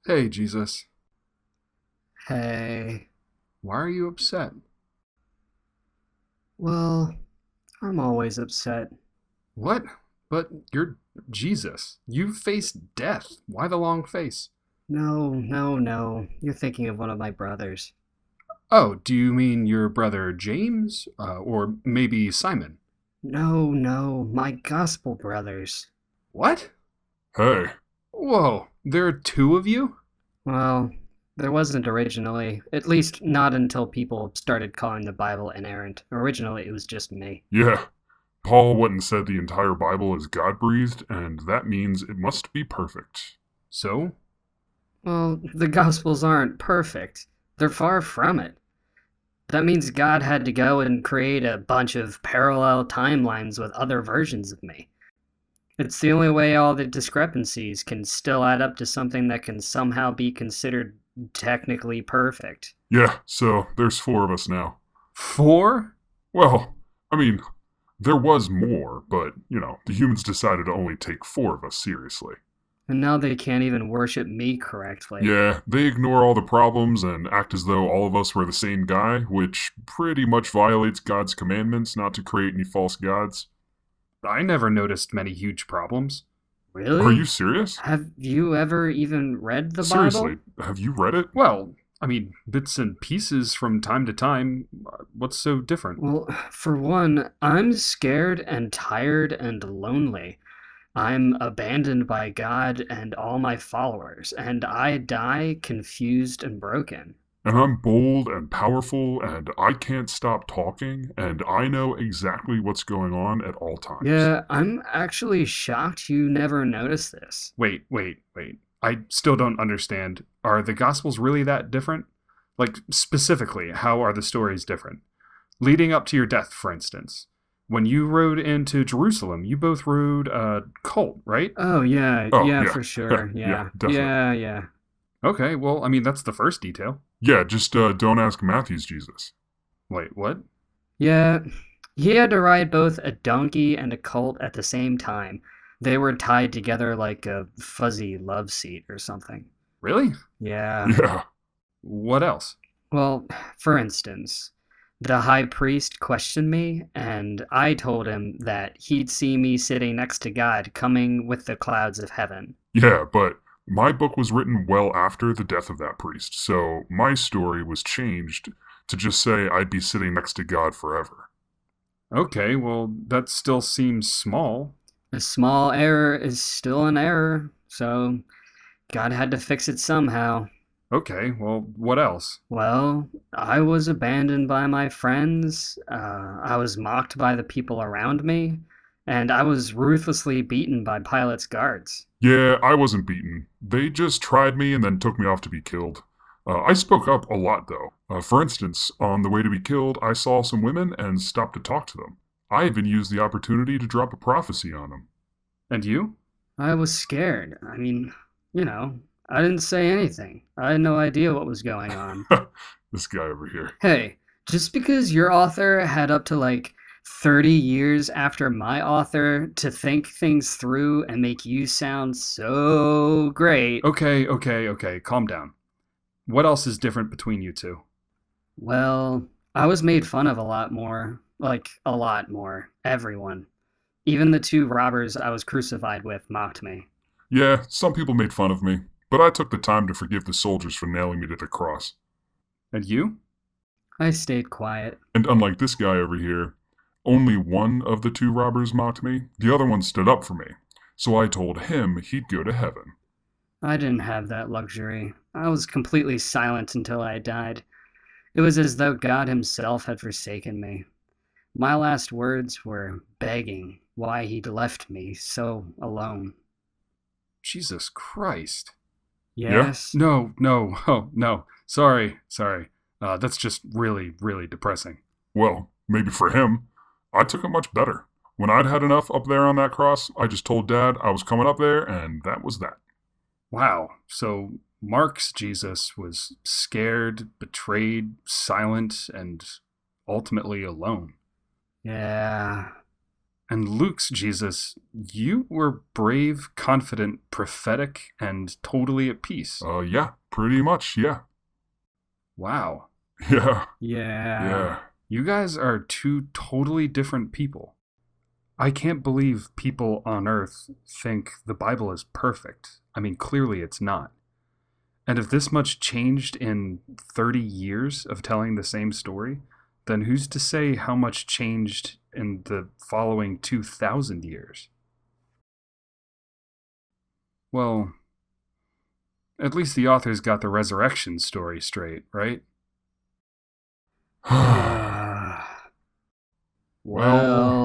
Hey, Jesus. Hey, Why are you upset? well, I'm always upset. What? But you're Jesus. You faced death. Why the long face? No, no, no. You're thinking of one of my brothers. Oh, do you mean your brother James? Or maybe Simon? No, no, my gospel brothers. What? Hey, Whoa, there are two of you? Well, there wasn't originally. At least not until people started calling the Bible inerrant. Originally, it was just me. yeah, Paul went and said the entire Bible is God breathed, and that means it must be perfect. So? Well, the Gospels aren't perfect. They're far from it. That means God had to go and create a bunch of parallel timelines with other versions of me. It's the only way all the discrepancies can still add up to something that can somehow be considered technically perfect. Yeah, so there's four of us now. Four? Well, I mean, there was more, but, the humans decided to only take four of us seriously. And now they can't even worship me correctly. Yeah, they ignore all the problems and act as though all of us were the same guy, which pretty much violates God's commandments not to create any false gods. I never noticed many huge problems. Are you Really? serious? Have you ever even read the Seriously, Bible? have you read it? Well, I mean, bits and pieces from time to time. What's so different? Well, for one, I'm scared and tired and lonely. I'm abandoned by God and all my followers, and I die confused and broken. And I'm bold and powerful, and I can't stop talking, and I know exactly what's going on at all times. Yeah, I'm actually shocked you never noticed this. Wait. I still don't understand. Are the Gospels really that different? Like, specifically, how are the stories different? Leading up to your death, for instance. When you rode into Jerusalem, you both rode a colt, right? Oh, yeah, Oh, yeah, yeah. for sure. Yeah, Yeah, definitely. yeah. Okay, well, I mean, that's the first detail. Yeah, just don't ask Matthew's Jesus. Wait, what? Yeah, he had to ride both a donkey and a colt at the same time. They were tied together like a fuzzy love seat or something. Really? Yeah. Yeah, What else? Well, for instance, the high priest questioned me, and I told him that he'd see me sitting next to God coming with the clouds of heaven. yeah, but my book was written well after the death of that priest, so my story was changed to just say I'd be sitting next to God forever. Okay, well, that still seems small. A small error is still an error, so God had to fix it somehow. Okay, well, what else? Well, I was abandoned by my friends, I was mocked by the people around me, and I was ruthlessly beaten by Pilate's guards. Yeah, I wasn't beaten. They just tried me and then took me off to be killed. I spoke up a lot, though. For instance, on the way to be killed, I saw some women and stopped to talk to them. I even used the opportunity to drop a prophecy on them. And you? I was scared. I didn't say anything. I had no idea what was going on. This guy over here. Hey, just because your author had up to like 30 years after my author to think things through and make you sound so great, Okay, calm down. What else is different between you two? well, I was made fun of a lot more. Like, a lot more. Everyone. Even the two robbers I was crucified with mocked me. Yeah, some people made fun of me, but I took the time to forgive the soldiers for nailing me to the cross. And you? I stayed quiet. And unlike this guy over here, only one of the two robbers mocked me. The other one stood up for me. So I told him he'd go to heaven. I didn't have that luxury. I was completely silent until I died. It was as though God Himself had forsaken me. My last words were begging why He'd left me so alone. Jesus Christ. Yeah? Yes, No. Oh, no. Sorry. That's just really depressing. Well, maybe for him. I took it much better. When I'd had enough up there on that cross, I just told Dad I was coming up there, and that was that. Wow. So Mark's Jesus was scared, betrayed, silent, and ultimately alone. yeah. And Luke's Jesus, you were brave, confident, prophetic, and totally at peace. Yeah, pretty much, yeah. Wow. Yeah. Yeah. Yeah. You guys are two totally different people. I can't believe people on Earth think the Bible is perfect. I mean, clearly it's not. And if this much changed in 30 years of telling the same story, then who's to say how much changed in the following 2,000 years? Well, at least the authors got the resurrection story straight, right? Well,